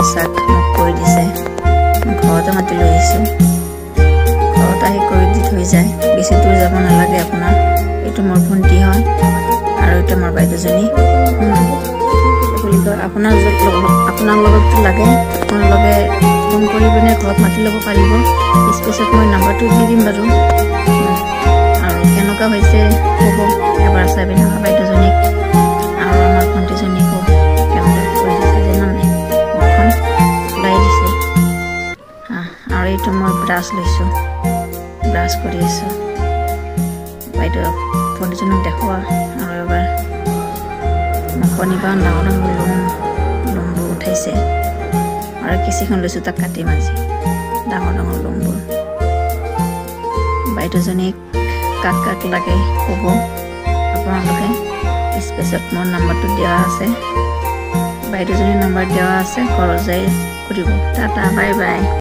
চাক মোক কৰি দিছে ঘৰতে মাতি লৈ আহিছোঁ ঘৰত আহি কৰি দি থৈ যায় বেছি দূৰ যাব নালাগে আপোনাৰ এইটো মোৰ ভণ্টি হয় আৰু এইটো মোৰ বাইদেউজনী বুলি কয় আপোনাৰ লগততো লাগে আপোনালোকে ফোন কৰি পিনে ঘৰত মাতি ল'ব পাৰিব স্পেচত মই নাম্বাৰটো দি দিম বাৰু আৰু কেনেকুৱা হৈছে ক'ব এবাৰ চাই পিনে বাইদেউজনীক আৰু আমাৰ ভণ্টিজনীকো কেনেকুৱা কৰিছে জানানে মুখখন ওলাই দিছে আৰু এইটো মই ব্ৰাছ লৈছোঁ ব্ৰাছ কৰি আছোঁ বাইদেউ ভণ্টিজনীক দেখুওৱা আৰু এবাৰ মুখনি পৰা ডাঙৰ ডাঙৰ লোমবোৰ উঠাইছে আৰু কেঁচিখন লৈছোঁ তাক কাটি মাজি ডাঙৰ ডাঙৰ লোমবোৰ বাইদেউজনীক কাক কাক লাগে ক'ব আপোনালোকে স্পেচত মোৰ নাম্বাৰটো দিয়া আছে বাইদেউজনীৰ নাম্বাৰ দিয়া আছে ঘৰত যাই কৰিব টাটা বাই বাই